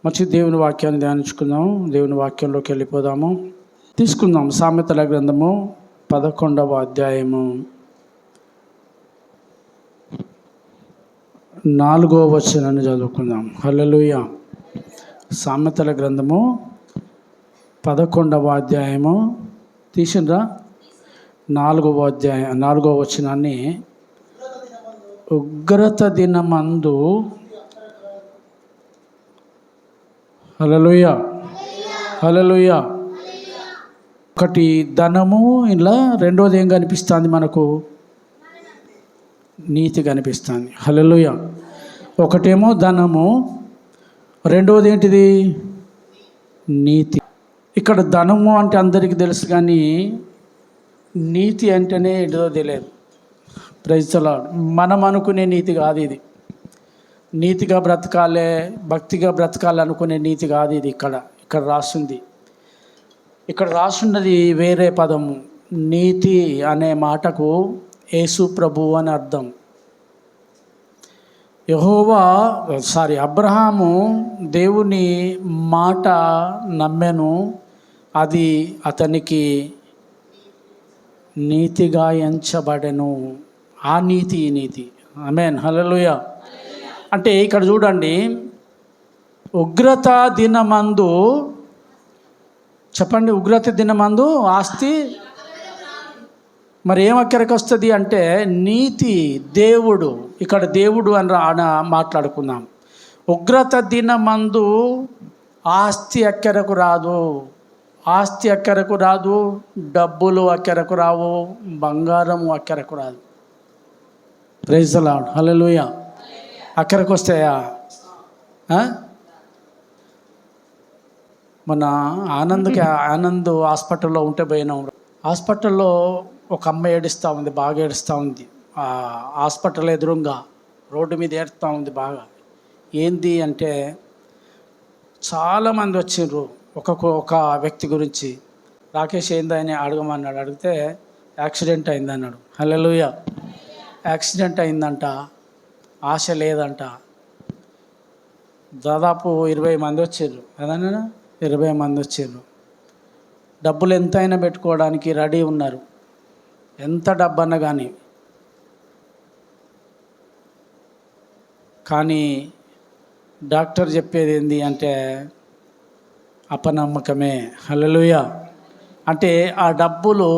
మంచి దేవుని వాక్యాన్ని ధ్యానించుకుందాం. దేవుని వాక్యంలోకి వెళ్ళిపోదాము. తీసుకుందాం సామెతల గ్రంథము 11వ అధ్యాయము 4వ వచనాన్ని చదువుకుందాం. హల్లెలూయా. సామెతల గ్రంథము 11వ అధ్యాయము తీసిండ్రా 4వ వచనాన్ని. ఉగ్రత దినమందు హల్లెలూయా హల్లెలూయా. ఒకటి ధనము, ఇలా రెండోది ఏం కనిపిస్తుంది మనకు? నీతి కనిపిస్తుంది. హల్లెలూయా. ఒకటేమో ధనము, రెండవది ఏంటిది? నీతి. ఇక్కడ ధనము అంటే అందరికీ తెలుసు, కానీ నీతి అంటేనే ఏంటిదో తెలియదు. Praise the Lord. మనం అనుకునే నీతి కాదు ఇది. నీతిగా బ్రతకాలే, భక్తిగా బ్రతకాలి అనుకునే నీతి కాదు ఇది. ఇక్కడ రాస్తుంది, ఇక్కడ రాసున్నది వేరే పదము. నీతి అనే మాటకు యేసు ప్రభువు అని అర్థం. అబ్రహాము దేవుని మాట నమ్మెను, అది అతనికి నీతిగా ఎంచబడెను. ఆ నీతి ఈ నీతి. ఆమేన్. హల్లెలూయా. అంటే ఇక్కడ చూడండి, ఉగ్రత దినమందు, చెప్పండి, ఉగ్రత దినమందు ఆస్తి మరి ఏం అక్కడికి వస్తుంది అంటే నీతి. దేవుడు, ఇక్కడ దేవుడు అని మాట్లాడుకుందాం. ఉగ్రత దినమందు ఆస్తి అక్కరకు రాదు. ఆస్తి అక్కరకు రాదు, డబ్బులు అక్కరకు రావు, బంగారం అక్కరకు రాదు. Praise the lord. హల్లెలూయా. అక్కడికి వస్తాయా? మన ఆనంద్ హాస్పిటల్లో ఉంటే పోయినాం. హాస్పిటల్లో ఒక అమ్మాయి ఏడుస్తూ ఉంది, బాగా ఏడుస్తూ ఉంది. హాస్పిటల్ ఎదురుగా రోడ్డు మీద ఏడుస్తూ ఉంది బాగా. ఏంది అంటే చాలామంది వచ్చిండ్రు ఒక వ్యక్తి గురించి. రాకేష్ ఏందని అడగమన్నాడు. అడిగితే యాక్సిడెంట్ అయిందన్నాడు. హల్లెలూయా. యాక్సిడెంట్ అయిందంట, ఆశ లేదంట. దాదాపు 20 మంది వచ్చారు. అదన్నా 20 మంది వచ్చారు. డబ్బులు ఎంతైనా పెట్టుకోవడానికి రెడీ ఉన్నారు, ఎంత డబ్బు అన్నా కానీ. కానీ డాక్టర్ చెప్పేది ఏంటి అంటే అపనమ్మకమే. హల్లెలూయా. అంటే ఆ డబ్బులు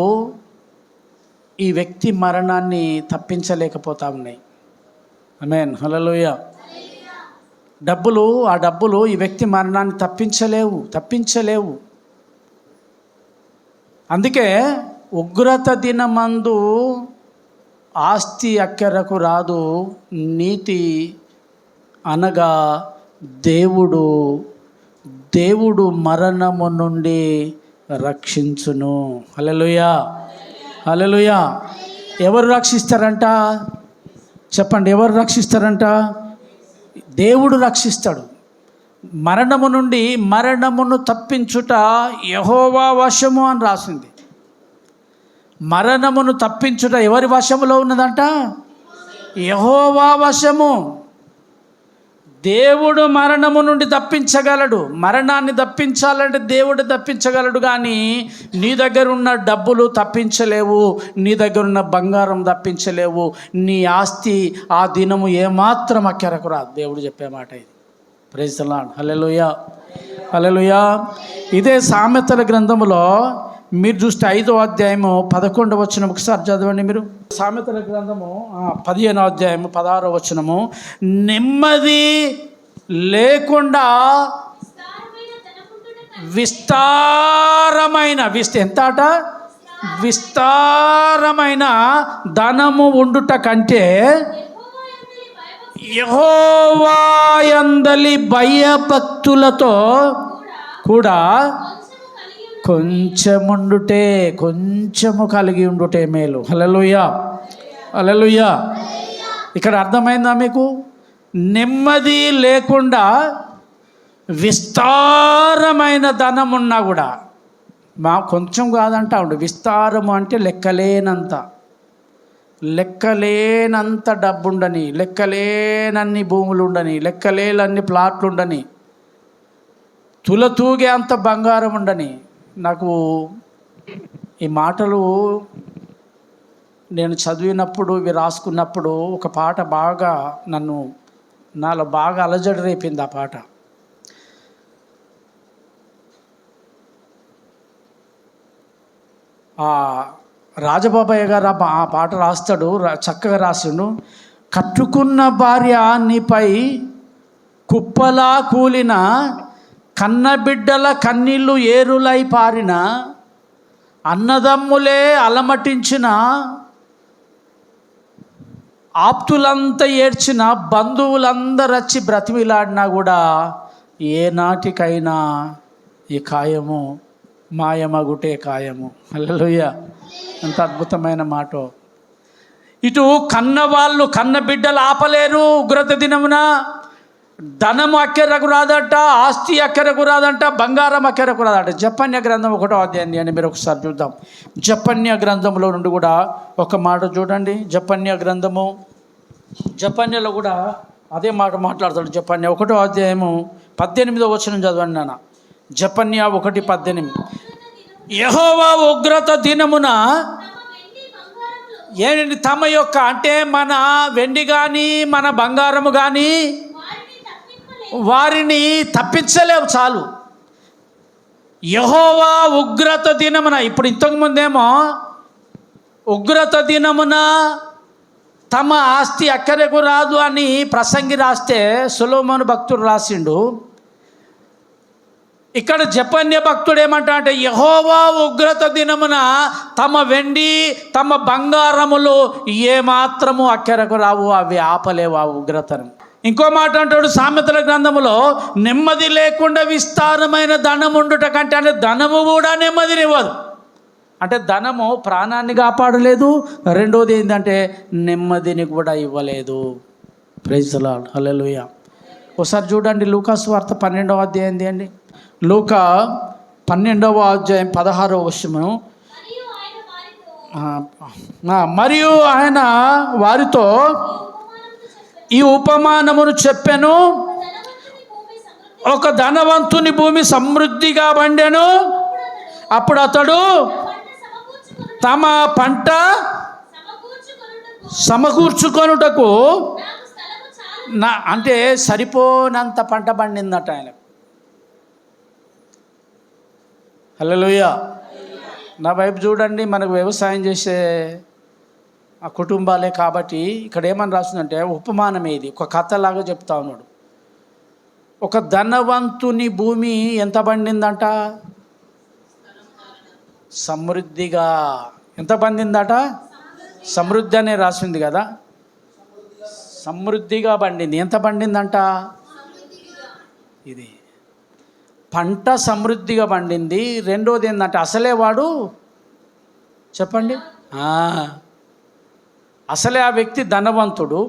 ఈ వ్యక్తి మరణాన్ని తప్పించలేకపోతా ఉన్నాయి. ఆమేన్. హల్లెలూయా. ఆ డబ్బులు ఈ వ్యక్తి మరణాన్ని తప్పించలేవు. అందుకే ఉగ్రత దినమందు ఆస్తి అక్కరకు రాదు, నీతి అనగా దేవుడు మరణము నుండి రక్షించును. హల్లెలూయా హల్లెలూయా. ఎవరు రక్షిస్తారంట? చెప్పండి, ఎవరు రక్షిస్తారంట? దేవుడు రక్షిస్తాడు. మరణమును తప్పించుట యెహోవా వశము అని రాసింది. మరణమును తప్పించుట ఎవరి వశములో ఉన్నదంట? యెహోవా వశము. దేవుడు మరణము నుండి తప్పించగలడు. మరణాన్ని తప్పించాలంటే దేవుడు తప్పించగలడు, కానీ నీ దగ్గర ఉన్న డబ్బులు తప్పించలేవు, నీ దగ్గర ఉన్న బంగారం తప్పించలేవు, నీ ఆస్తి ఆ దినము ఏమాత్రం అక్కరకు రాదు. దేవుడు చెప్పే మాట ఇది. Praise the lord. Hallelujah hallelujah. ఇదే సామెతల గ్రంథములో మీరు చూస్తే 5వ అధ్యాయము 11వ వచనం ఒకసారి చదవండి మీరు. సామెతల గ్రంథము 15వ అధ్యాయము 16వ వచనము. నెమ్మది లేకుండా విస్తారమైన ధనము ఉండుట కంటే యెహోవా యందలి భయభక్తులతో కూడా కొంచెము కలిగి ఉండుటే మేలు. హల్లెలూయా హల్లెలూయా. ఇక్కడ అర్థమైందా మీకు? నెమ్మది లేకుండా విస్తారమైన ధనం ఉన్నా కూడా, కొంచెం కాదంటా ఉండు. విస్తారము అంటే లెక్కలేనంత డబ్బు ఉండని, లెక్కలేనన్ని భూములు ఉండని, లెక్కలేనన్ని ప్లాట్లు ఉండని, తులతూగే అంత బంగారం ఉండని. నాకు ఈ మాటలు నేను చదివినప్పుడు, ఇవి రాసుకున్నప్పుడు ఒక పాట బాగా నాలో బాగా అలజడి రేపింది. ఆ పాట రాజబాబయ్య గారు ఆ పాట రాస్తాడు, చక్కగా రాసిండు. కట్టుకున్న భార్య నీపై కుప్పలా కూలిన, కన్నబిడ్డల కన్నీళ్ళు ఏరులై పారిన, అన్నదమ్ములే అలమటించిన, ఆప్తులంతా ఏడ్చిన, బంధువులందరూ వచ్చి బ్రతిమిలాడినా కూడా ఏ నాటికైనా ఈ కాయము మాయమగుటే కాయము. హల్లెలూయా! ఎంత అద్భుతమైన మాట. ఇటు కన్నవాళ్ళు కన్న బిడ్డలు ఆపలేరు ఉగ్రత దినమున. ధనము అక్కెరకు రాదట, ఆస్తి అక్కెరకు రాదంట, బంగారం అక్కెరకు రాదట. జపన్య గ్రంథం 1వ అధ్యాయం అని మీరు ఒకసారి చూద్దాం. జపన్య గ్రంథంలో నుండి కూడా ఒక మాట చూడండి. జపన్యలో కూడా అదే మాట మాట్లాడతాడు. జపన్య 1వ అధ్యాయము 18వ వచనం చదవండి నాన్న. జపన్య 1:18. యెహోవా ఉగ్రత దినమున ఏంటి తమ యొక్క, అంటే మన వెండి కానీ మన బంగారము కానీ వారిని తప్పించలేవు. చాలు. యెహోవా ఉగ్రత దినమున, ఇప్పుడు ఇంతకుముందేమో ఉగ్రత దినమున తమ ఆస్తి అక్కరకు రాదు అని ప్రసంగి రాస్తే సొలొమోను భక్తుడు రాసిండు. ఇక్కడ జపన్య భక్తుడు ఏమంటా అంటే, యెహోవా ఉగ్రత దినమున తమ వెండి తమ బంగారములు ఏమాత్రము అక్కరకు రావు, అవి ఆపలేవు ఆ ఉగ్రతను. ఇంకో మాట అంటాడు సామెతల గ్రంథములో, నెమ్మది లేకుండా విస్తారమైన ధనం ఉండుట కంటే, అంటే ధనము కూడా నెమ్మదినివ్వదు. అంటే ధనము ప్రాణాన్ని కాపాడలేదు, రెండోది ఏంటంటే నెమ్మదిని కూడా ఇవ్వలేదు. Praise the lord. హల్లెలూయా. ఒకసారి చూడండి లూకా సువార్త 12వ అధ్యాయం తీయండి. లూకా 12వ అధ్యాయం 16వ వచనం. మరియు ఆయన వారితో ఈ ఉపమానమును చెప్పెను. ఒక ధనవంతుని భూమి సమృద్ధిగా పండెను. అప్పుడు అతడు తమ పంట సమకూర్చుకొనుటకు, అంటే సరిపోనంత పంట పండిందట ఆయన. హల్లెలూయా. నా వైపు చూడండి. మనకు వ్యవసాయం చేసే ఆ కుటుంబాలే కాబట్టి ఇక్కడ ఏమని రాస్తుందంటే, ఉపమానం ఏది, ఒక కథలాగా చెప్తా ఉన్నాడు. ఒక ధనవంతుని భూమి ఎంత పండిందంట? సమృద్ధిగా. ఎంత పండిందట? సమృద్ధి అనే రాసింది కదా, సమృద్ధిగా పండింది. ఎంత పండిందంట? ఇది పంట సమృద్ధిగా పండింది. రెండోది ఏంటంటే, అసలే వాడు చెప్పండి, అసలే ఆ వ్యక్తి ధనవంతుడు.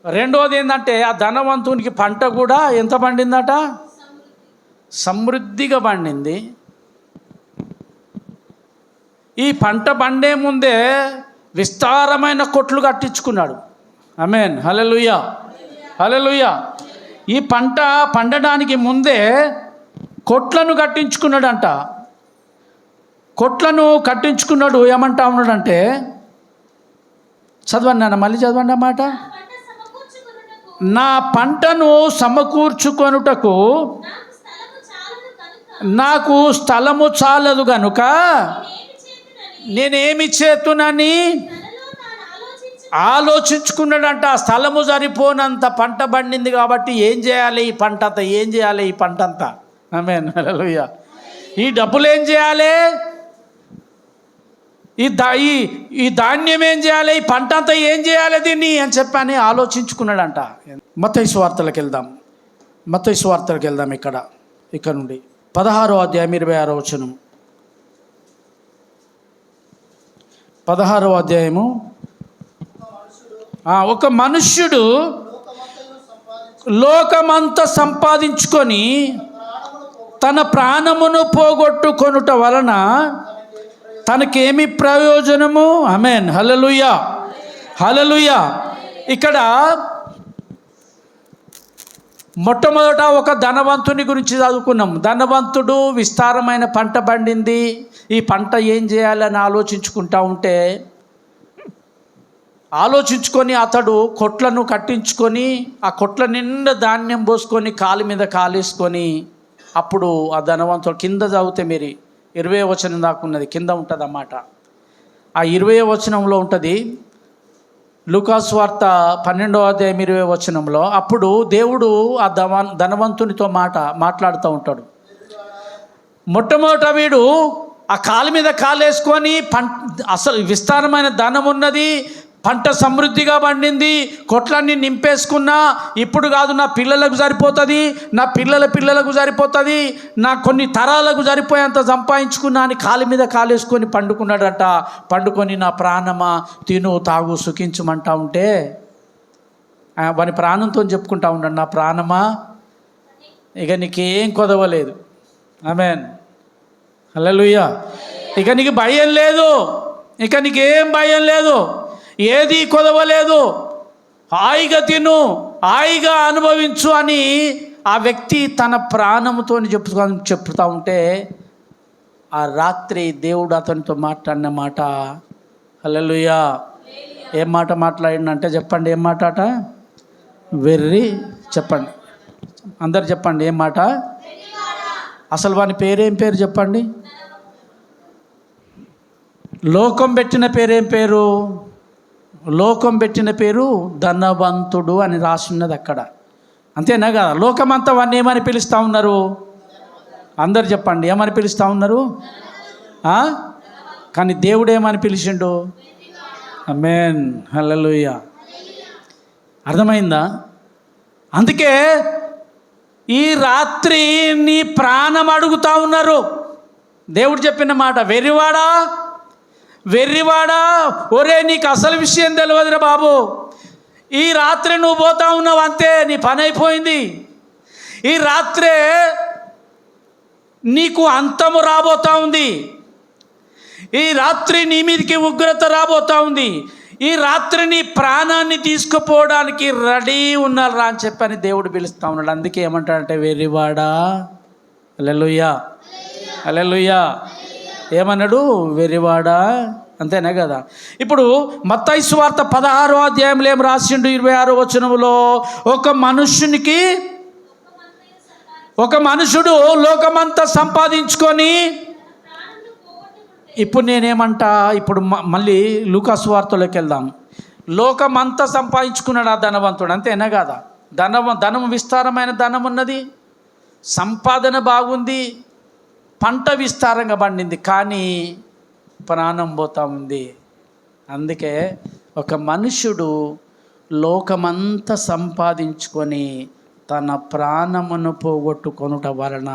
రెండోది ఏంటంటే, ఆ ధనవంతునికి పంట కూడా ఎంత పండిందట? సమృద్ధిగా పండింది. ఈ పంట పండే ముందే విస్తారమైన కొట్లు కట్టించుకున్నాడు. ఆమేన్. హల్లెలూయా. హల్లెలూయా. ఈ పంట పండడానికి ముందే కొట్లను కట్టించుకున్నాడంట. కొట్లను కట్టించుకున్నాడు. ఏమంటా ఉన్నాడంటే, చదవండి నాన్న, మళ్ళీ చదవండి ఆ మాట. నా పంటను సమకూర్చుకొనుటకు నాకు స్థలము చాలదు గనుక నేనేమి చేతునని ఆలోచించుకున్నాడంట. స్థలము సరిపోనంత పంట పండింది కాబట్టి ఏం చేయాలి ఈ పంట అంతా, ఏం చేయాలి ఈ పంట అంతా. ఆమేన్. హల్లెలూయా. ఈ డబ్బులు ఏం చేయాలి, ఈ ధాన్యం ఏం చేయాలి, ఈ పంట అంతా ఏం చేయాలి దీన్ని అని చెప్పని ఆలోచించుకున్నాడంట. మత్తయి సువార్తలకు వెళ్దాం. ఇక్కడ నుండి 16వ అధ్యాయం 26వ వచనం. 16వ అధ్యాయము. ఒక మనుష్యుడు లోకమంతా సంపాదించుకొని తన ప్రాణమును పోగొట్టుకొనుట వలన తనకేమి ప్రయోజనము? ఆమేన్. హల్లెలూయా. హల్లెలూయా. ఇక్కడ మొట్టమొదట ఒక ధనవంతుని గురించి చదువుకున్నాం. ధనవంతుడు, విస్తారమైన పంట పండింది. ఈ పంట ఏం చేయాలని ఆలోచించుకొని అతడు కొట్లను కట్టించుకొని ఆ కొట్ల నిండా ధాన్యం పోసుకొని కాలు మీద కాలేసుకొని, అప్పుడు ఆ ధనవంతుడు కింద చదివితే మీరు 20వ వచనం దాకా ఉన్నది, కింద ఉంటుంది అన్నమాట. ఆ 20వ వచనంలో ఉంటుంది, లూకాసు వార్త 12వ అధ్యాయం 20వ వచనంలో. అప్పుడు దేవుడు ఆ ధనవంతునితో మాట్లాడుతూ ఉంటాడు. మొట్టమొదట వీడు ఆ కాలు మీద కాలేసుకొని అసలు విస్తారమైన ధనం ఉన్నది, పంట సమృద్ధిగా పండింది, కొట్లన్నీ నింపేసుకున్నా, ఇప్పుడు కాదు నా పిల్లలకు సరిపోతుంది, నా పిల్లలకు సరిపోతుంది, నా కొన్ని తరాలకు సరిపోయేంత సంపాదించుకున్నా అని కాలు మీద కాలేసుకొని పండుకున్నాడట. పండుకొని నా ప్రాణమా తిను తాగు సుఖించమంటా ఉంటే వాని ప్రాణంతో చెప్పుకుంటా ఉన్నాడు, నా ప్రాణమా ఇక నీకేం కొదవలేదు. ఆమేన్, హల్లెలూయా. ఇక నీకు భయం లేదు, ఇక నీకేం భయం లేదు, ఏది కొదవలేదు, హాయిగా తిను, హాయిగా అనుభవించు అని ఆ వ్యక్తి తన ప్రాణముతో చెప్తా ఉంటే, ఆ రాత్రి దేవుడు అతనితో మాట్లాడిన మాట, హల్లెలూయా. ఏం మాట మాట్లాడిందంటే చెప్పండి, ఏం మాట అట? వెర్రి. చెప్పండి అందరు, చెప్పండి ఏం మాట? అసలు వాని పేరేం పేరు చెప్పండి? లోకం పెట్టిన పేరేం పేరు? లోకం పెట్టిన పేరు ధనవంతుడు అని రాసిన్నది అక్కడ, అంతేనా కదా? లోకమంతా వాడిని ఏమని పిలుస్తూ ఉన్నారు? అందరు చెప్పండి, ఏమని పిలుస్తూ ఉన్నారు? కానీ దేవుడు ఏమని పిలిచిండు? ఆమేన్, హల్లెలూయా. అర్థమైందా? అందుకే ఈ రాత్రి నీ ప్రాణం అడుగుతూ ఉన్నారు. దేవుడు చెప్పిన మాట, వెర్రివాడా, ఒరే నీకు అసలు విషయం తెలియదురా బాబు, ఈ రాత్రి నువ్వు పోతా ఉన్నావు అంతే, నీ పని అయిపోయింది. ఈ రాత్రే నీకు అంతము రాబోతా ఉంది, ఈ రాత్రి నీ మీదకి ఉగ్రత రాబోతా ఉంది, ఈ రాత్రి నీ ప్రాణాన్ని తీసుకుపోవడానికి రెడీ ఉన్నారా అని చెప్పని దేవుడు పిలుస్తూ ఉన్నాడు. అందుకే ఏమంటాడంటే, వెర్రివాడా, హల్లెలూయా, హల్లెలూయా. ఏమన్నాడు? వెర్రివాడా, అంతేనా కదా? ఇప్పుడు మత్తయి సువార్త 16వ అధ్యాయంలో ఏం రాసిండు? 26వ వచనంలో, ఒక మనుషుడు లోకమంతా సంపాదించుకొని, ఇప్పుడు నేనేమంటా, ఇప్పుడు మళ్ళీ లూకాసు వార్తలోకి వెళ్దాం. లోకమంతా సంపాదించుకున్నాడు ఆ ధనవంతుడు, అంతేనా కదా? ధనం విస్తారమైన ధనం ఉన్నది, సంపాదన బాగుంది, పంట విస్తారంగా పండింది, కానీ ప్రాణం పోతా ఉంది. అందుకే ఒక మనుషుడు లోకమంతా సంపాదించుకొని తన ప్రాణమును పోగొట్టుకొనుట వలన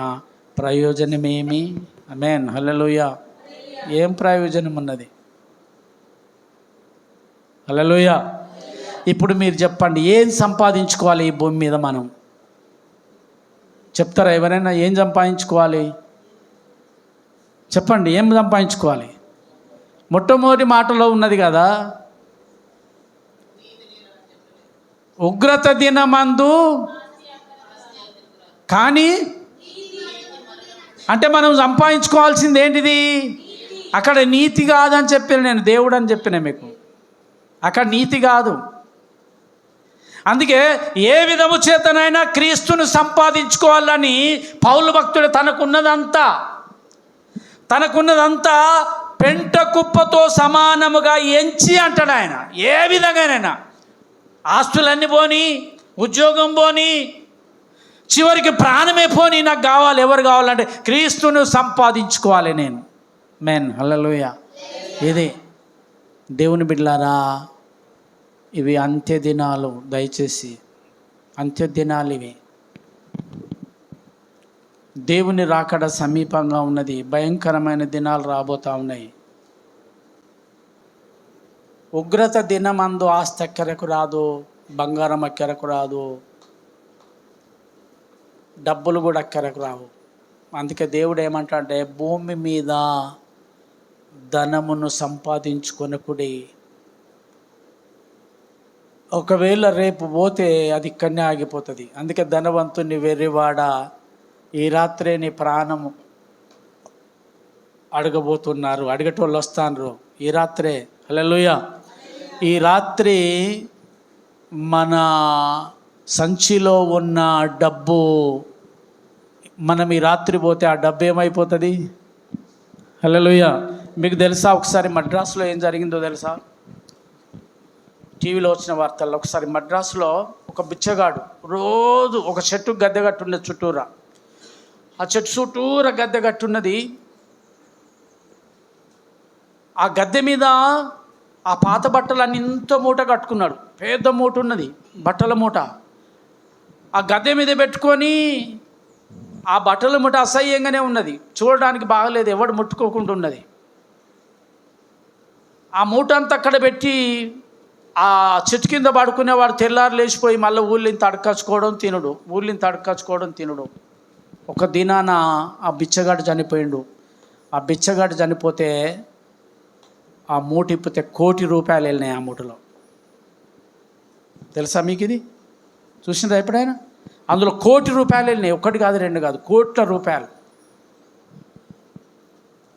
ప్రయోజనమేమి? ఆమేన్, హల్లెలూయా. ఏం ప్రయోజనం ఉన్నది? హల్లెలూయా. ఇప్పుడు మీరు చెప్పండి, ఏం సంపాదించుకోవాలి ఈ భూమి మీద? మనం చెప్తారా ఎవరైనా? ఏం సంపాదించుకోవాలి చెప్పండి, ఏం సంపాదించుకోవాలి? మొట్టమొదటి మాటలో ఉన్నది కదా, ఉగ్రత దినమందు. కానీ అంటే మనం సంపాదించుకోవాల్సింది ఏంటిది? అక్కడ నీతి కాదని చెప్పాను నేను, దేవుడు అని చెప్పిన మీకు. అక్కడ నీతి కాదు. అందుకే ఏ విధము చేతనైనా క్రీస్తును సంపాదించుకోవాలని పౌలు భక్తుడు తనకున్నదంతా పెంట కుప్పతో సమానముగా ఎంచి అంటాడు ఆయన. ఏ విధంగానైనా ఆస్తులన్నీ పోని, ఉద్యోగం పోని, చివరికి ప్రాణమే పోని, నాకు కావాలి. ఎవరు కావాలంటే క్రీస్తును సంపాదించుకోవాలి నేను. మెన్, హల్లెలూయా. ఇది దేవుని బిడ్డలారా, ఇవి అంత్య దినాలు. దయచేసి అంత్య దినాలు ఇవి. దేవుని రాకడ సమీపంగా ఉన్నది. భయంకరమైన దినాలు రాబోతూ ఉన్నాయి. ఉగ్రత దినమందు ఆస్తి ఎక్కరకు రాదు, బంగారం ఎక్కరకు రాదు, డబ్బులు కూడా ఎక్కరకు రావు. అందుకే దేవుడు ఏమంటాడంటే, భూమి మీద ధనమును సంపాదించుకొనకుడి, ఒకవేళ రేపు పోతే అది ఇక్కడనే ఆగిపోతుంది. అందుకే ధనవంతుని వెర్రివాడ, ఈ రాత్రే నీ ప్రాణము అడగబోతున్నారు, అడిగేటోళ్ళు వస్తాను ఈ రాత్రే. హల్లెలూయా. ఈ రాత్రి మన సంచిలో ఉన్న డబ్బు, మనం ఈ రాత్రి పోతే ఆ డబ్బు ఏమైపోతుంది? హల్లెలూయా. మీకు తెలుసా ఒకసారి మద్రాసులో ఏం జరిగిందో తెలుసా? టీవీలో వచ్చిన వార్తల్లో ఒకసారి మద్రాసులో ఒక బిచ్చగాడు రోజు ఒక చెట్టు గద్దె కట్టున్నది చుట్టూరా. ఆ చెట్టు చుట్టూరా గద్దె కట్టున్నది. ఆ గద్దె మీద ఆ పాత బట్టలు అన్ని ఇంత మూట కట్టుకున్నాడు. పెద్ద మూట ఉన్నది, బట్టల మూట. ఆ గద్దె మీద పెట్టుకొని ఆ బట్టల మూట అసహ్యంగానే ఉన్నది, చూడడానికి బాగలేదు, ఎవడు ముట్టుకోకుండా ఉన్నది. ఆ మూట అంతా అక్కడ పెట్టి ఆ చెట్టు కింద పడుకునేవాడు తెల్లారు లేచిపోయి మళ్ళీ ఊళ్ళింత అడకచ్చుకోవడం తినుడు, ఊళ్ళింత అడకచ్చుకోవడం తినుడు. ఒక దినాన ఆ బిచ్చగాడు చనిపోయిండు. ఆ బిచ్చగాడు చనిపోతే ఆ మూట ఇప్పితే ₹1,00,00,000 వెళ్ళినాయి ఆ మూటలో. తెలుసా మీకు ఇది? చూసినరా ఎప్పుడైనా? అందులో ₹1,00,00,000 వెళ్ళినాయి. ఒకటి కాదు, రెండు కాదు, ₹1,00,00,000.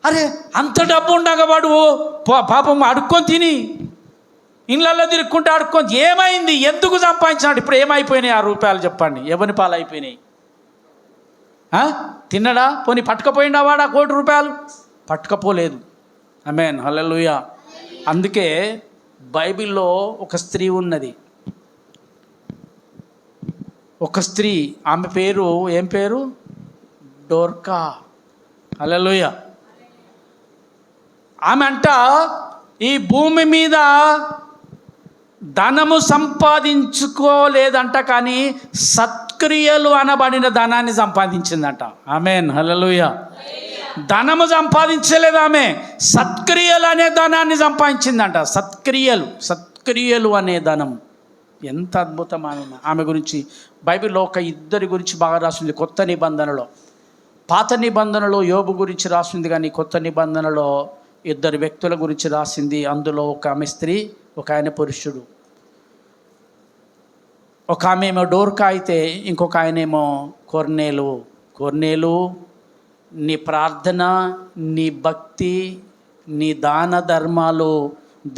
అరే అంత డబ్బు ఉండగా వాడు పాపం అడుక్కొని తిని ఇళ్ళల్లో తిరుక్కుంటే అడుక్కొని ఏమైంది? ఎందుకు సంపాదించినాడు? ఇప్పుడు ఏమైపోయినాయి ఆ రూపాయలు చెప్పండి? ఎవరి పాలు అయిపోయినాయి? తిన్నడా? పోనీ పట్టుకపోయిండా వాడు ఆ ₹1,00,00,000? పట్టుకపోలేదు. ఆమేన్, హల్లెలూయా. అందుకే బైబిల్లో ఒక స్త్రీ ఉన్నది, ఒక స్త్రీ. ఆమె పేరు ఏం పేరు? డోర్కా. హల్లెలూయా. ఆమె అంట ఈ భూమి మీద ధనము సంపాదించుకోలేదంట, కానీ సత్క్రియలు అనబడిన ధనాన్ని సంపాదించిందంట. ఆమేన్, హల్లెలూయా. ధనము సంపాదించలేదు ఆమె, సత్క్రియలు అనే ధనాన్ని సంపాదించిందంట. సత్క్రియలు అనే ధనం. ఎంత అద్భుతమైన ఆమె గురించి బైబిల్లో ఒక ఇద్దరి గురించి బాగా రాసింది కొత్త నిబంధనలో. పాత నిబంధనలో యోబు గురించి రాసింది, కానీ కొత్త నిబంధనలో ఇద్దరు వ్యక్తుల గురించి రాసింది. అందులో ఒక ఆమె స్త్రీ, ఒక ఆయన పురుషుడు. ఒక ఆమె ఏమో డోర్కా అయితే ఇంకొక ఆయనేమో కొర్నేలు. నీ ప్రార్థన, నీ భక్తి, నీ దాన ధర్మాలు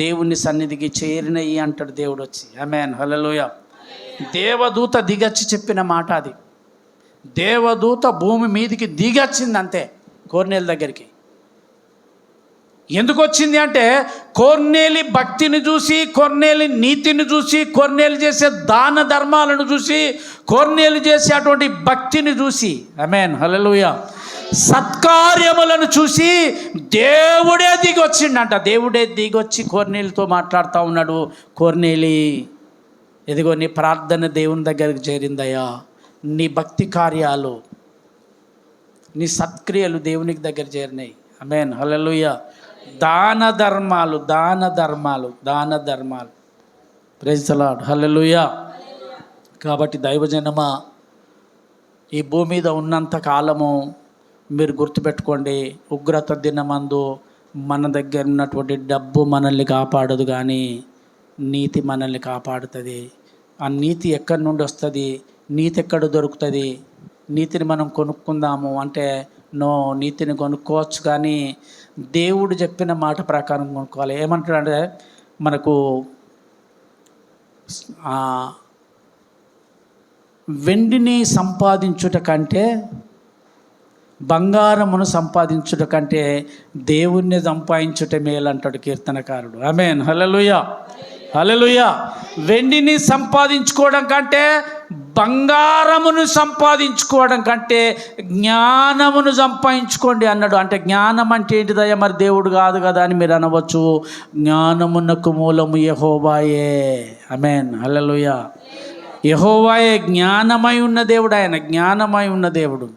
దేవుని సన్నిధికి చేరినయి అంటాడు దేవుడు వచ్చి. ఆమేన్, హల్లెలూయా. దేవదూత దిగచ్చి చెప్పిన మాట అది. దేవదూత భూమి మీదికి దిగచ్చింది అంతే కొర్నేలు దగ్గరికి. ఎందుకు వచ్చింది అంటే కొర్నేలి భక్తిని చూసి, కొర్నేలి నీతిని చూసి, కొర్నేలు చేసే దాన ధర్మాలను చూసి, కొర్నేలు చేసే అటువంటి భక్తిని చూసి, ఆమేన్, హల్లెలూయా, సత్కార్యములను చూసి దేవుడే దిగొచ్చిండంట. దేవుడే దిగొచ్చి కొర్నేలితో మాట్లాడుతూ ఉన్నాడు. కొర్నేలి, ఎదిగో నీ ప్రార్థన దేవుని దగ్గరికి చేరిందయ్యా, నీ భక్తి కార్యాలు, నీ సత్క్రియలు దేవునికి దగ్గర చేరినాయి. ఆమేన్, హల్లెలూయా. దాన ధర్మాలు. ప్రైజ్ ది లార్డ్, హల్లెలూయా. కాబట్టి దైవజనమా, ఈ భూమి మీద ఉన్నంత కాలము మీరు గుర్తుపెట్టుకోండి, ఉగ్రత దినమందు మన దగ్గర ఉన్నటువంటి డబ్బు మనల్ని కాపాడదు, కానీ నీతి మనల్ని కాపాడుతుంది. ఆ నీతి ఎక్కడి నుండి వస్తుంది? నీతి ఎక్కడ దొరుకుతుంది? నీతిని మనం కొనుక్కుందాము అంటే నో, నీతిని కొనుక్కోవచ్చు, కానీ దేవుడు చెప్పిన మాట ప్రకారం కొనుక్కోవాలి. ఏమంటాడంటే మనకు వెండిని సంపాదించుట కంటే, బంగారమును సంపాదించుట కంటే దేవుణ్ణి సంపాదించుట మేలు అంటాడు కీర్తనకారుడు. ఆమేన్, హల్లెలూయా, హల్లెలూయా. వెండిని సంపాదించుకోవడం కంటే, బంగారమును సంపాదించుకోవడం కంటే జ్ఞానమును సంపాదించుకోండి అన్నాడు. అంటే జ్ఞానం అంటే ఏంటిదయ్యా, మరి దేవుడు కాదు కదా అని మీరు అనవచ్చు. జ్ఞానమునకు మూలము యెహోవాయే. ఆమేన్, హల్లెలూయా. యెహోవాయే జ్ఞానమై ఉన్న దేవుడు. ఆయన జ్ఞానమై ఉన్న దేవుడు.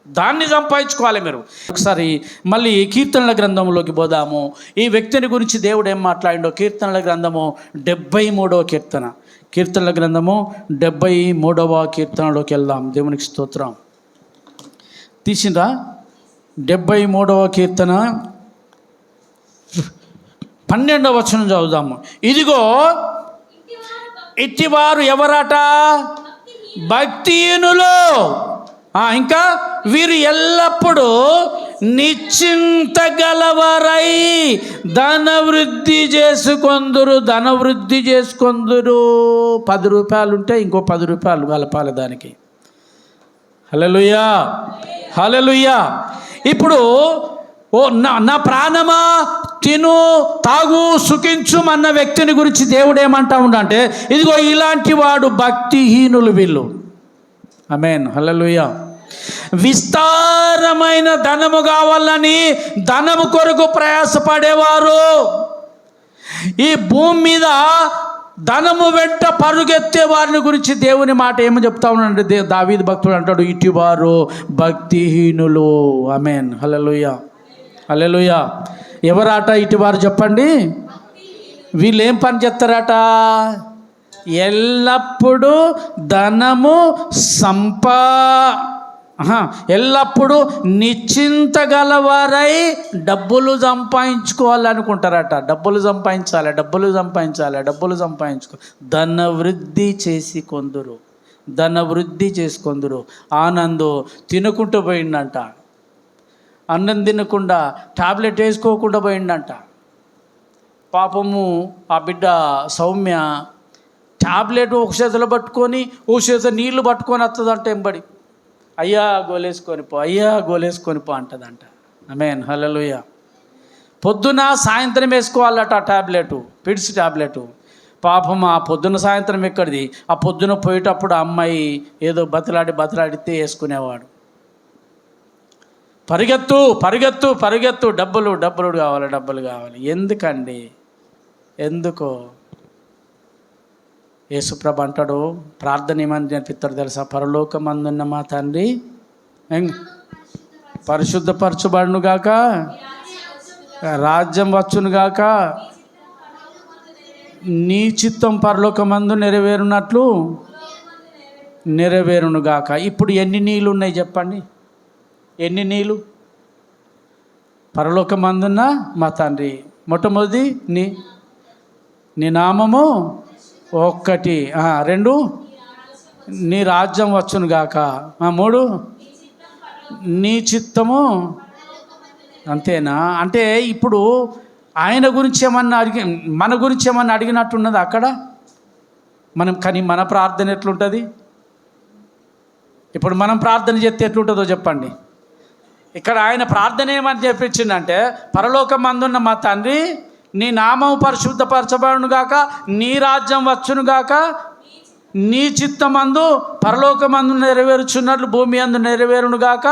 దాన్ని సంపాదించుకోవాలి మీరు. ఒకసారి మళ్ళీ కీర్తనల గ్రంథంలోకి పోదాము. ఈ వ్యక్తిని గురించి దేవుడు ఏం మాట్లాడిండో కీర్తనల గ్రంథము 73వ కీర్తన. కీర్తనల గ్రంథము 73వ కీర్తనలోకి వెళ్దాం. దేవునికి స్తోత్రం. తీసిందా? 73వ కీర్తన 12వ వచనం చదువుదాము. ఇదిగో ఇట్టివారు ఎవరట? భక్తిహీనులు. ఇంకా వీరు ఎల్లప్పుడూ నిశ్చింత గలవారై ధనవృద్ధి చేసుకొందురు. 10 రూపాయలు ఉంటే ఇంకో 10 రూపాయలు కలపాలి దానికి. హల్లెలూయా, హల్లెలూయా. ఇప్పుడు నా ప్రాణమా తిను తాగు సుఖించుమన్న వ్యక్తిని గురించి దేవుడు ఏమంటా ఉండంటే, ఇదిగో ఇలాంటి వాడు భక్తిహీనులు వీళ్ళు. ఆమేన్, హల్లెలూయా. విస్తారమైన ధనము కావాలని ధనము కొరకు ప్రయాసపడేవారు, ఈ భూమి మీద ధనము వెంట పరుగెత్తే వారిని గురించి దేవుని మాట ఏమని చెప్తా ఉన్నాడు? దావీదు భక్తుడు అంటాడు, ఇటివారు భక్తిహీనులు. ఆమేన్, హల్లెలూయా, హల్లెలూయా. ఎవరాట ఇటివారు చెప్పండి? వీళ్ళు ఏం పని చేస్తారట? ఎల్లప్పుడూ ధనము ఎల్లప్పుడూ నిశ్చింత గలవారై డబ్బులు సంపాదించుకోవాలనుకుంటారట. డబ్బులు సంపాదించుకో ధనవృద్ధి చేసుకొందురు. ఆనందు తినుకుంటూ పోయిందంట, అన్నం తినకుండా టాబ్లెట్ వేసుకోకుండా పోయిందంట. పాపము ఆ బిడ్డ సౌమ్య టాబ్లెట్ ఒక చేతిలో పట్టుకొని ఓ చేతిలో నీళ్లు పట్టుకొని వస్తుందంట ఎంబడి. అయ్యా గోలేసుకొని పో అంటదంట. ఆమేన్, హల్లెలూయా. పొద్దున సాయంత్రం వేసుకోవాలట ఆ టాబ్లెట్, పిడ్స్ టాబ్లెట్. పాపం ఆ పొద్దున సాయంత్రం ఎక్కడిది? ఆ పొద్దున పోయేటప్పుడు అమ్మాయి ఏదో బతిలాడితే వేసుకునేవాడు. పరిగెత్తు, డబ్బులు కావాలి. ఎందుకండి? ఎందుకో? యేసుప్రభు అంటాడు, ప్రార్థన ఏమని నేర్పిస్తాడు తెలుసా? పరలోకమందున్న మా తండ్రి పరిశుద్ధపరచబడును గాక, రాజ్యం వచ్చును గాక, నీ చిత్తం పరలోకమందు నెరవేరును గాక. ఇప్పుడు ఎన్ని నీళ్ళు ఉన్నాయి చెప్పండి? ఎన్ని నీళ్ళు? పరలోకమందున్న మా తండ్రి, మొట్టమొదటి నీ నామము 1, 2 నీ రాజ్యం వచ్చును గాక, 3 నీ చిత్తము. అంతేనా? అంటే ఇప్పుడు ఆయన గురించి మన గురించి ఏమన్నా అడిగినట్టున్నది అక్కడ కానీ మన ప్రార్థన ఎట్లుంటుంది? ఇప్పుడు మనం ప్రార్థన చేస్తే ఎట్లుంటుందో చెప్పండి. ఇక్కడ ఆయన ప్రార్థన ఏమని చెప్పించిందంటే, పరలోకమందున్న మా తండ్రి, నీ నామం పరిశుద్ధపరచబడును గాక, నీ రాజ్యం వచ్చును గాక, నీ చిత్తమందు పరలోకమందు నెరవేరుచున్నట్లు భూమి అందు నెరవేరును గాక.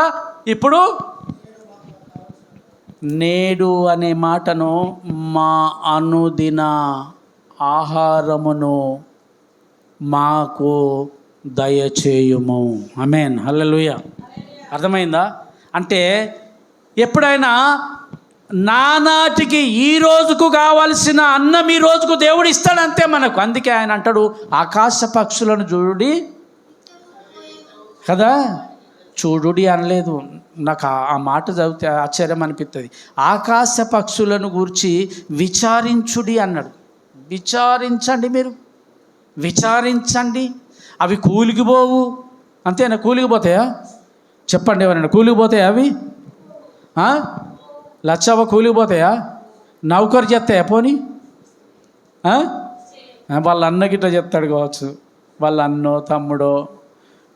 ఇప్పుడు నేడు అనే మాటను మా అనుదిన ఆహారమును మాకు దయచేయుము. ఆమేన్, హల్లెలూయా. అర్థమైందా? అంటే ఎప్పుడైనా నానాటికి ఈ రోజుకు కావలసిన అన్నం ఈ రోజుకు దేవుడు ఇస్తాడంతే మనకు. అందుకే ఆయన అంటాడు, ఆకాశ పక్షులను చూడుడి కదా, చూడుడి అనలేదు. నాకు ఆ మాట చదివితే ఆశ్చర్యం అనిపిస్తుంది. ఆకాశ పక్షులను గూర్చి విచారించుడి అన్నాడు. విచారించండి, అవి కూలికి పోవు. అంతేనా? కూలికి పోతాయా చెప్పండి? ఎవరైనా కూలికి పోతాయా? అవి లచ్చవ కూలికి పోతాయా? నౌకరు చేస్తాయా? పోనీ వాళ్ళ అన్న గిట్ట చెప్తాడు కావచ్చు, వాళ్ళ అన్నో తమ్ముడో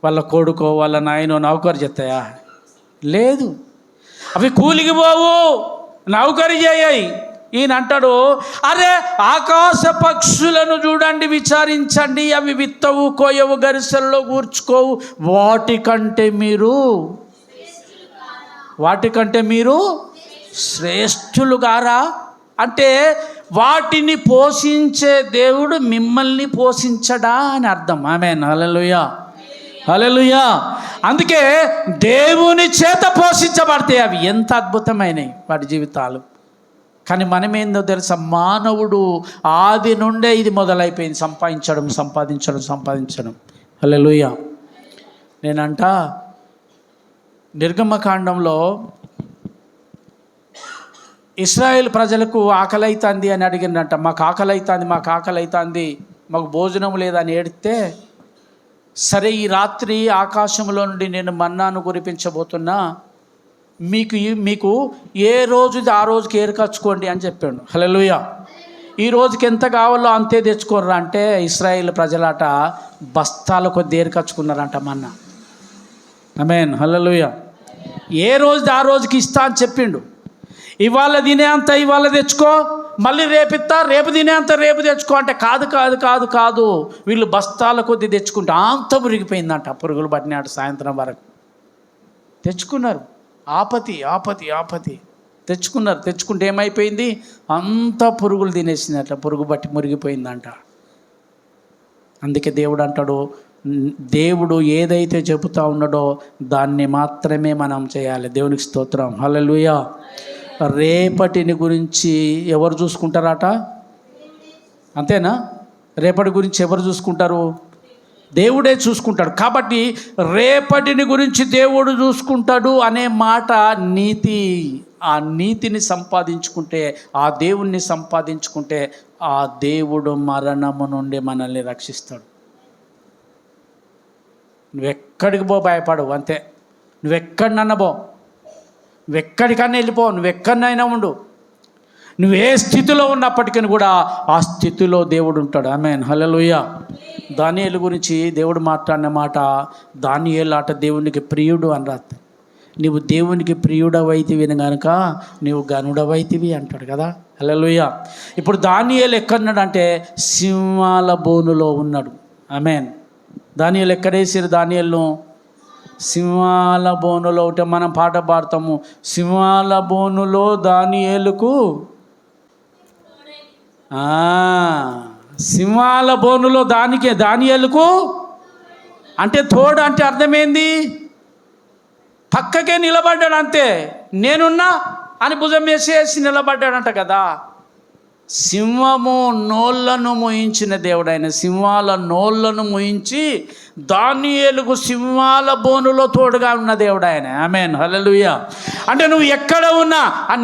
వాళ్ళ కొడుకో వాళ్ళ నాయనో నౌకరు చేస్తాయా? లేదు. అవి కూలికి పోవు, నౌకరు చేయాయి. ఈయన అంటాడు, అరే ఆకాశ పక్షులను చూడండి, విచారించండి, అవి విత్తవు, కోయవు, గరిసెల్లో కూర్చుకోవు, వాటికంటే మీరు శ్రేష్ఠులు గారా? అంటే వాటిని పోషించే దేవుడు మిమ్మల్ని పోషించడా అని అర్థం. ఆమేన్, హల్లెలూయా, హల్లెలూయా. అందుకే దేవుని చేత పోషించబడతాయి అవి. ఎంత అద్భుతమైనవి వాటి జీవితాలు. కానీ మనమేందో తెలుసా? మానవుడు ఆది నుండే ఇది మొదలైపోయింది, సంపాదించడం. హల్లెలూయా. నేనంట నిర్గమకాండంలో ఇశ్రాయేల్ ప్రజలకు ఆకలి అవుతుంది అని అడిగిందంట. మాకు ఆకలి అవుతుంది మాకు భోజనం లేదని ఏడితే, సరే ఈ రాత్రి ఆకాశంలో నుండి నేను మన్నాను కురిపించబోతున్నా, మీకు ఏ రోజుది ఆ రోజుకి ఏరుకచ్చుకోండి అని చెప్పాడు. హల్లెలూయా. ఈ రోజుకి ఎంత కావాలో అంతే తెచ్చుకోర్రా అంటే ఇశ్రాయేల్ ప్రజలాట బస్తాల కొద్ది ఏరుకచ్చుకున్నారంట మన్నా. ఆమేన్, హల్లెలూయా. ఏ రోజుది ఆ రోజుకి ఇస్తా అని చెప్పిండు. ఇవాళ తినే అంత ఇవాళ తెచ్చుకో, మళ్ళీ రేపిస్తా, రేపు తినే అంత రేపు తెచ్చుకో అంటే కాదు కాదు కాదు కాదు, వీళ్ళు బస్తాల కొద్ది తెచ్చుకుంటే అంత మురిగిపోయిందంట. పురుగులు పట్టినాడు సాయంత్రం వరకు. తెచ్చుకున్నారు, ఆపతి ఆపతి ఆపతి తెచ్చుకున్నారు. తెచ్చుకుంటే ఏమైపోయింది, అంతా పురుగులు తినేసిందట, పురుగు బట్టి మురిగిపోయిందంట. అందుకే దేవుడు అంటాడు, దేవుడు ఏదైతే చెబుతా ఉన్నాడో దాన్ని మాత్రమే మనం చేయాలి. దేవునికి స్తోత్రం, హల్లెలూయా. రేపటిని గురించి ఎవరు చూసుకుంటారట? అంతేనా? రేపటి గురించి ఎవరు చూసుకుంటారు? దేవుడే చూసుకుంటాడు. కాబట్టి రేపటిని గురించి దేవుడు చూసుకుంటాడు అనే మాట నీతి. ఆ నీతిని సంపాదించుకుంటే, ఆ దేవుణ్ణి సంపాదించుకుంటే, ఆ దేవుడు మరణము నుండి మనల్ని రక్షిస్తాడు. నువ్వెక్కడికి పో భయపడవు, అంతే. నువ్వెక్కడినన్నా పో, నువ్వెక్కడికన్నా వెళ్ళిపో, నువ్వెక్కడినైనా ఉండు, నువ్వు ఏ స్థితిలో ఉన్నప్పటికీ కూడా ఆ స్థితిలో దేవుడు ఉంటాడు. ఆమేన్, హల్లెలూయా. దానియేలు గురించి దేవుడు మాట్లాడిన మాట, దానియేలు ఆట దేవునికి ప్రియుడు అని రాత్రి. నీవు దేవునికి ప్రియుడవైతివి కనుక నీవు గనుడవైతివి అంటాడు కదా. హల్లెలూయా. ఇప్పుడు దానియేలు ఎక్కడున్నాడంటే సింహాల బోనులో ఉన్నాడు. ఆమేన్. దానియేలు ఎక్కడేసారు? దానియేలును సింహాల బోనులో. ఒకటే మనం పాట పాడతాము, సింహాల బోనులో దానియేలుకు, సింహాల బోనులో దానియేలుకు అంటే తోడు అంటే అర్థమైంది, పక్కకే నిలబడ్డాడు అంతే. నేనున్నా అని భుజం వేసేసి నిలబడ్డాడంట కదా. సింహము నోళ్లను మోయించిన దేవుడు ఆయన. సింహాల నోళ్లను మోయించి దానియేలుకు సింహాల బోనులో తోడుగా ఉన్న దేవుడు ఆయన. ఆమేన్, హల్లెలూయా. అంటే నువ్వు ఎక్కడ ఉన్నా,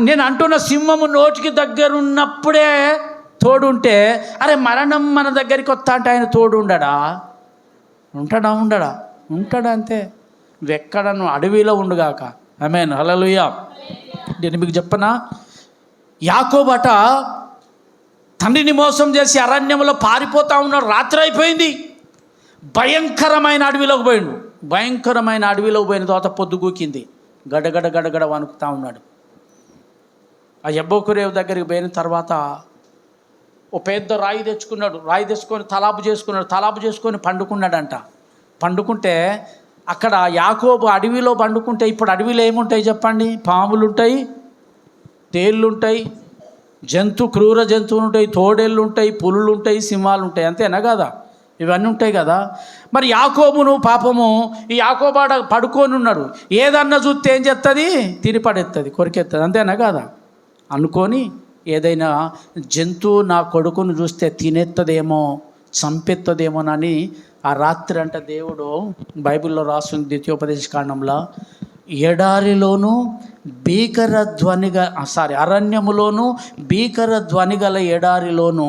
నేను అంటున్న సింహము నోటికి దగ్గర ఉన్నప్పుడే తోడు ఉంటే, అరే మరణం మన దగ్గరికి వస్తా అంటే ఆయన తోడు ఉండడా? ఉంటాడా? ఉంటాడు అంతే. నువ్వెక్కడ, నువ్వు అడవిలో ఉండుగాక. ఆమేన్, హల్లెలూయా. నేను మీకు చెప్పనా, యాకోబట తండ్రిని మోసం చేసి అరణ్యంలో పారిపోతా ఉన్నాడు. రాత్రి అయిపోయింది, భయంకరమైన అడవిలోకి పోయిండు. భయంకరమైన అడవిలోకి పోయిన తర్వాత పొద్దుగూకింది, గడగడ గడగడ వణుకుతా ఉన్నాడు. ఆ యబ్బోకురేవు దగ్గరికి పోయిన తర్వాత ఓ పెద్ద రాయి తెచ్చుకున్నాడు. రాయి తెచ్చుకొని తలాపు చేసుకొని పండుకున్నాడంట. పండుకుంటే అక్కడ యాకోబు అడవిలో పండుకుంటే, ఇప్పుడు అడవిలో ఏముంటాయి చెప్పండి? పాములు ఉంటాయి, తేళ్ళు ఉంటాయి, క్రూర జంతువులు ఉంటాయి, తోడేళ్ళు ఉంటాయి, పులులు ఉంటాయి, సింహాలు ఉంటాయి, అంతేనా కదా? ఇవన్నీ ఉంటాయి కదా. మరి యాకోబును పాపము, ఈ యాకోబాడ పడుకొని ఉన్నాడు. ఏదన్నా చూస్తే ఏం చేస్తుంది? తిని పడేస్తుంది, కొరికెత్తది, అంతేనా కదా? అనుకొని ఏదైనా జంతువు నా కొడుకును చూస్తే తినేస్తుందేమో, చంపెత్తదేమోనని ఆ రాత్రి అంట దేవుడు బైబిల్లో రాస్తుంది ద్వితీయోపదేశ కాండంలో, ఎడారిలోను భీకర ధ్వనిగా అరణ్యములోను భీకర ధ్వని గల ఎడారిలోను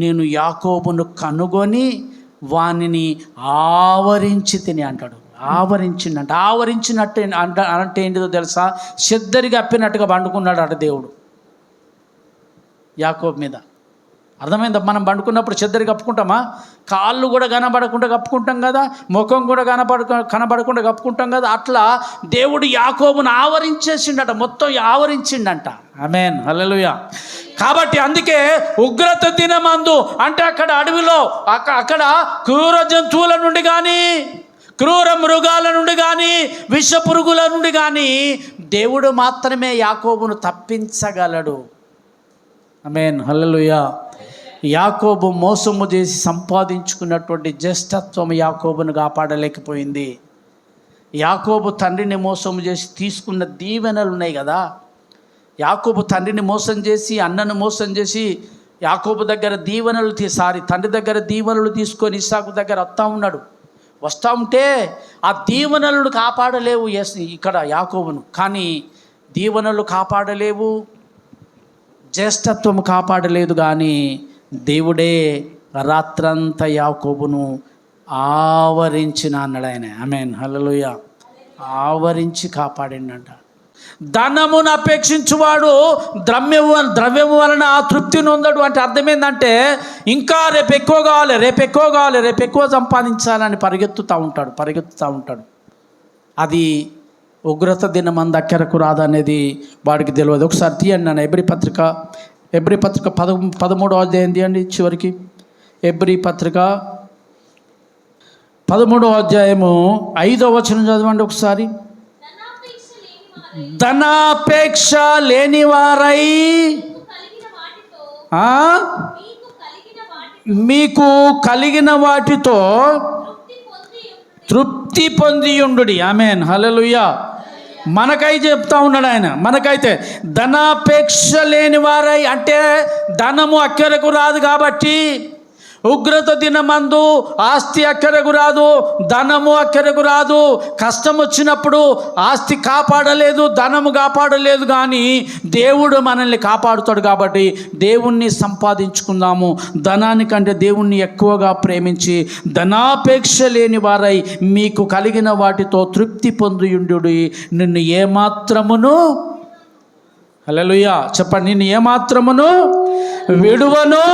నేను యాకోబును కనుగొని వానిని ఆవరించి తిని అంటాడు. ఆవరించిండంట. ఆవరించినట్టు అంటే ఏంటిదో తెలుసా? చెద్దరిగా అప్పినట్టుగా పండుకున్నాడు అట దేవుడు యాకోబు మీద. అర్థమైందా? మనం పండుకున్నప్పుడు చెద్దరి కప్పుకుంటామా? కాళ్ళు కూడా కనబడకుండా కప్పుకుంటాం కదా, ముఖం కూడా కనబడకుండా కప్పుకుంటాం కదా. అట్లా దేవుడు యాకోబును ఆవరించేసిండట, మొత్తం ఆవరించిండంట. ఆమేన్, హల్లెలూయా. కాబట్టి అందుకే ఉగ్రత దినమందు అంటే అక్కడ అడవిలో అక్కడ క్రూర జంతువుల నుండి కానీ, క్రూర మృగాల నుండి కానీ, విష పురుగుల నుండి కానీ దేవుడు మాత్రమే యాకోబును తప్పించగలడు. ఆమేన్, హల్లెలూయా. యాకోబు మోసము చేసి సంపాదించుకున్నటువంటి జ్యేష్ఠత్వం యాకోబును కాపాడలేకపోయింది. యాకోబు తండ్రిని మోసము చేసి తీసుకున్న దీవెనలు ఉన్నాయి కదా. యాకోబు తండ్రిని మోసం చేసి, అన్నను మోసం చేసి యాకోబు దగ్గర తండ్రి దగ్గర దీవెనలు తీసుకొని ఇస్సాకు దగ్గర వస్తూ ఉంటే ఆ దీవెనలను కాపాడలేవు ఇక్కడ యాకోబును. కానీ దీవెనలు కాపాడలేవు, జ్యేష్ఠత్వం కాపాడలేదు, కానీ దేవుడే రాత్రంతా యాకోబును ఆవరించిన అన్నాడు ఆయన. ఆమేన్, హల్లెలూయా. ఆవరించి కాపాడిండంట. ధనమును అపేక్షించువాడు ద్రవ్యము వలన తృప్తి నొందడు అంటే అర్థం ఏంటంటే ఇంకా రేపు ఎక్కువ కావాలి, రేపు ఎక్కువ సంపాదించాలని పరిగెత్తుతూ ఉంటాడు. అది ఉగ్రత దినమందు అక్కరకు రాదనేది వాడికి తెలియదు. ఒకసారి తీయండి నన్ను ఎబ్రీ పత్రిక 13వ అధ్యాయం తీయండి చివరికి. ఎబ్రీ పత్రిక 13వ అధ్యాయము 5వ వచనం చదవండి ఒకసారి. ధనాపేక్ష లేనివారై మీకు కలిగిన వాటితో తృప్తి పొందియుండుడి. ఆమేన్, హల్లెలూయా. మనకై చెప్తా ఉన్నాడు ఆయన. మనకైతే ధనాపేక్ష లేని వారై అంటే ధనము అక్కరకు రాదు కాబట్టి, ఉగ్రత దినమందు ఆస్తి అక్కరకు రాదు, ధనము అక్కరకు రాదు. కష్టం వచ్చినప్పుడు ఆస్తి కాపాడలేదు, ధనము కాపాడలేదు, కానీ దేవుడు మనల్ని కాపాడుతాడు. కాబట్టి దేవుణ్ణి సంపాదించుకుందాము. ధనానికంటే దేవుణ్ణి ఎక్కువగా ప్రేమించి ధనాపేక్ష లేని వారై మీకు కలిగిన వాటితో తృప్తి పొందియుండుడి. నిన్ను ఏమాత్రమును, హల్లెలూయా చెప్పండి, నిన్ను ఏమాత్రమును విడువను,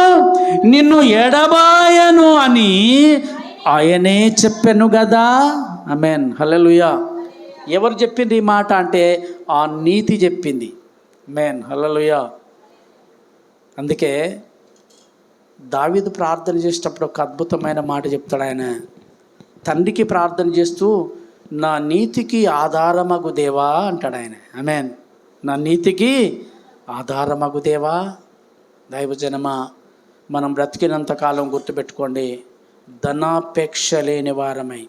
నిన్ను ఎడబాయను అని ఆయనే చెప్పెను కదా. ఆమేన్, హల్లెలూయా. ఎవరు చెప్పింది ఈ మాట అంటే ఆ నీతి చెప్పింది. ఆమేన్, హల్లెలూయా. అందుకే దావీదు ప్రార్థన చేసేటప్పుడు ఒక అద్భుతమైన మాట చెప్తాడు ఆయన. తండ్రికి ప్రార్థన చేస్తూ నా నీతికి ఆధారమగు దేవా అంటాడు ఆయన. ఆమేన్, నా నీతికి ఆధారమగు దేవా. దైవజనమా, మనం బ్రతికినంతకాలం గుర్తుపెట్టుకోండి, ధనాపేక్ష లేని వారమై,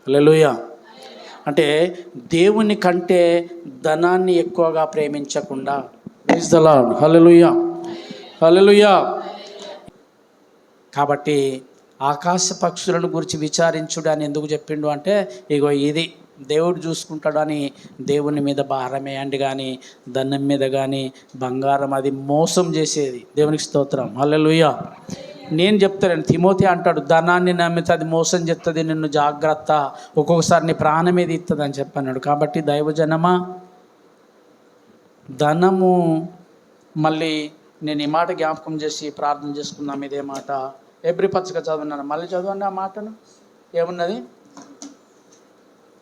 హల్లెలూయా, అంటే దేవుని కంటే ధనాన్ని ఎక్కువగా ప్రేమించకుండా. ప్రైజ్ ది లార్డ్, హల్లెలూయా, హల్లెలూయా. కాబట్టి ఆకాశ పక్షులను గురించి విచారించుడు అని ఎందుకు చెప్పిండు అంటే, ఇగో ఇది దేవుడు చూసుకుంటాడని దేవుని మీద భారమేయండి, కానీ ధనం మీద కానీ బంగారం అది మోసం చేసేది. దేవునికి స్తోత్రం, హల్లెలూయా. నేను చెప్తాను, తిమోతి అంటాడు, ధనాన్ని నమ్మితే అది మోసం చేస్తుంది, నిన్ను జాగ్రత్త, ఒక్కొక్కసారి నీ ప్రాణం ఏది ఇస్తుంది అని చెప్పన్నాడు. కాబట్టి దైవజనమా, ధనము, మళ్ళీ నేను ఈ మాట జ్ఞాపకం చేసి ప్రార్థన చేసుకుందాం. ఇదే మాట ఎబ్రీ పత్రిక చదువున్నాను, మళ్ళీ చదవండి ఆ మాటను.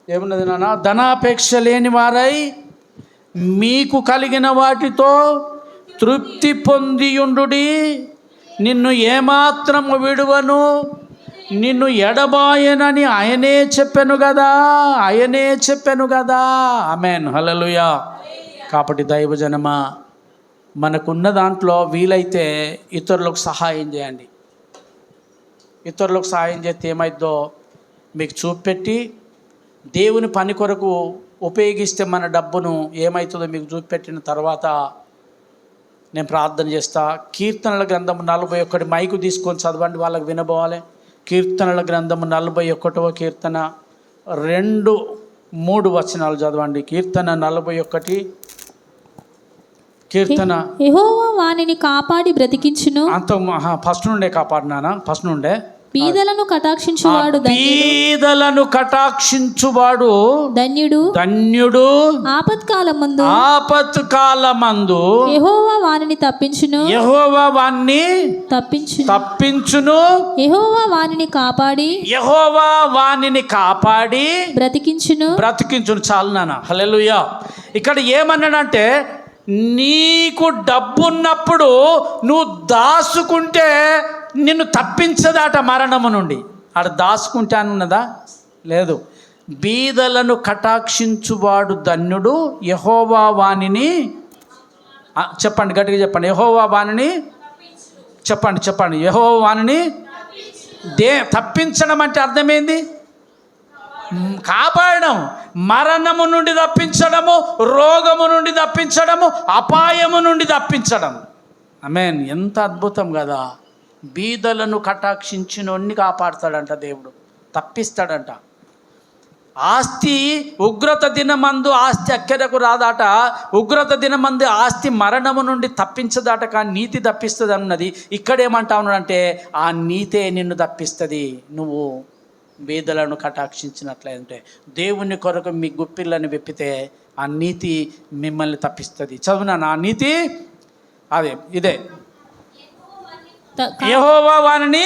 ఏమున్నది నాన్న? ధనాపేక్ష లేని వారై మీకు కలిగిన వాటితో తృప్తి పొందియుండుడి, నిన్ను ఏమాత్రము విడువను, నిన్ను ఎడబాయనని ఆయనే చెప్పెను కదా. ఆమేన్, హల్లెలూయా. కాబట్టి దైవజనమా, మనకున్న దాంట్లో వీలైతే ఇతరులకు సహాయం చేయండి. ఇతరులకు సహాయం చేస్తే ఏమైద్దో మీకు చూపెట్టి, దేవుని పని కొరకు ఉపయోగిస్తే మన డబ్బును ఏమవుతుందో మీకు చూపెట్టిన తర్వాత నేను ప్రార్థన చేస్తా. కీర్తనల గ్రంథం 41 మైకు తీసుకొని చదవండి, వాళ్ళకి వినబోవాలి. కీర్తనల గ్రంథము 41వ కీర్తన 2-3 వచనాలు చదవండి. కీర్తన 41 కీర్తన. యెహోవా వానిని కాపాడి బ్రతికించును. అంత ఫస్ట్ నుండే కాపాడినానా? ఫస్ట్ నుండే. బీదలను కటాక్షించువాడు ధన్యుడు. ఆపత్కాలమందు యెహోవా వానిని తప్పించును. యెహోవా వానిని కాపాడి బ్రతికించును. చాలు నాన్న, హల్లెలూయా. ఇక్కడ ఏమన్నాడంటే, నీకు డబ్బున్నప్పుడు నువ్వు దాచుకుంటే నిన్ను తప్పించదాట మరణము నుండి. ఆడ దాచుకుంటే అనున్నదా? లేదు. బీదలను కటాక్షించువాడు ధన్యుడు, యెహోవా వానిని, చెప్పండి గట్టిగా చెప్పండి, యెహోవా వానిని, చెప్పండి, యెహోవా వానిని తప్పించడం అంటే అర్థమైంది, కాపాడడం, మరణము నుండి తప్పించడము, రోగము నుండి తప్పించడము, అపాయము నుండి తప్పించడం. ఆమేన్, ఎంత అద్భుతం కదా. బీదలను కటాక్షించినోన్ని కాపాడుతాడంట దేవుడు, తప్పిస్తాడంట. ఆస్తి ఉగ్రత దినమందు ఆస్తి అక్కడకు రాదాట, ఉగ్రత దినమందు ఆస్తి మరణము నుండి తప్పించదాట, కానీ నీతి తప్పిస్తుంది అన్నది. ఇక్కడ ఏమంటా ఉన్నాడంటే ఆ నీతే నిన్ను తప్పిస్తుంది. నువ్వు బీదలను కటాక్షించినట్లయితే, దేవుని కొరకు మీ గుప్పిళ్ళని విప్పితే ఆ నీతి మిమ్మల్ని తప్పిస్తుంది. చదువునా ఆ నీతి ఇదే, యెహోవా వానిని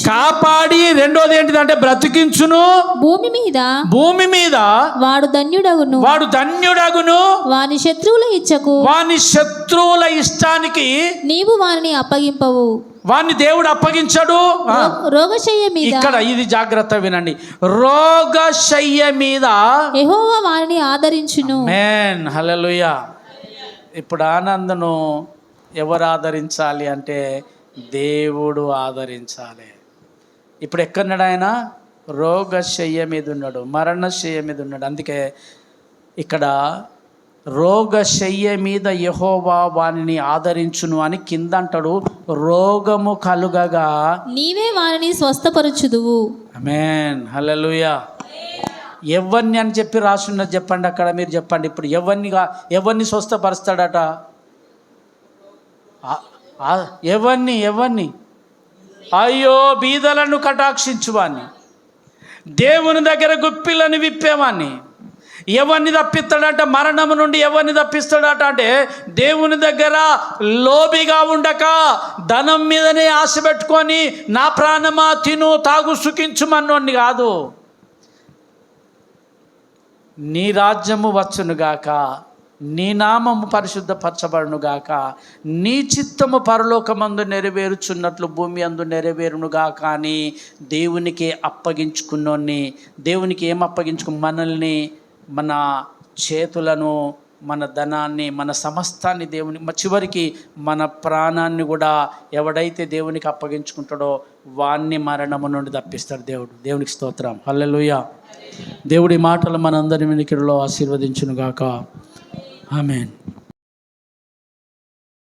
కాపాడి రెండోది ఏంటిదంటే బ్రతికించును. భూమి మీద వాడు ధన్యుడగును. వాని శత్రువుల ఇష్టానికి నీవు వానిని అప్పగింపవు. వాణ్ణి దేవుడు అప్పగించడు. రోగశయ్య మీద, ఇక్కడ ఇది జాగ్రత్త వినండి, రోగశయ్య మీద యెహోవా వానిని ఆదరించును. ఆమేన్, హల్లెలూయా. ఇప్పుడు ఆనందను ఎవరు ఆదరించాలి అంటే దేవుడు ఆదరించాలి. ఇప్పుడు ఎక్కడున్నాడు ఆయన? రోగశయ్య మీద ఉన్నాడు, మరణశయ్య మీద ఉన్నాడు. అందుకే ఇక్కడ రోగశయ్య మీద యెహోవా వానిని ఆదరించును అని కింద అంటాడు. రోగము కలుగగా నీవే వానిని స్వస్థపరచుదువు. ఆమేన్, హల్లెలూయా. ఎవరిని అని చెప్పి రాసున్నది చెప్పండి అక్కడ, మీరు చెప్పండి. ఇప్పుడు ఎవరిని స్వస్థపరుస్తాడట? ఎవరిని? అయ్యో, బీదలను కటాక్షించువాన్ని, దేవుని దగ్గర గుప్పిలను విప్పేవాన్ని. ఎవరిని తప్పిస్తాడట? మరణము నుండి ఎవరిని తప్పిస్తాడట అంటే దేవుని దగ్గర లోబిగా ఉండక, ధనం మీదనే ఆశ పెట్టుకొని నా ప్రాణమా తిను తాగు సుఖించుమన్నోడిని కాదు. నీ రాజ్యము వచ్చునుగాక, నీ నామము పరిశుద్ధపరచబడునుగాక, నీ చిత్తము పరలోకమందు నెరవేరుచున్నట్లు భూమి అందు నెరవేరునుగాక అని దేవునికి అప్పగించుకున్నోన్ని, దేవునికి ఏం మనల్ని, మన చేతులను, మన ధనాన్ని, మన సమస్తాన్ని దేవుని, చివరికి మన ప్రాణాన్ని కూడా ఎవడైతే దేవునికి అప్పగించుకుంటాడో వాణ్ణి మరణము నుండి తప్పిస్తాడు దేవుడు. దేవునికి స్తోత్రం, హల్లెలూయా. దేవుడి మాటలు మనందరి వినికిడిలో ఆశీర్వదించునుగాక. ఆమేన్.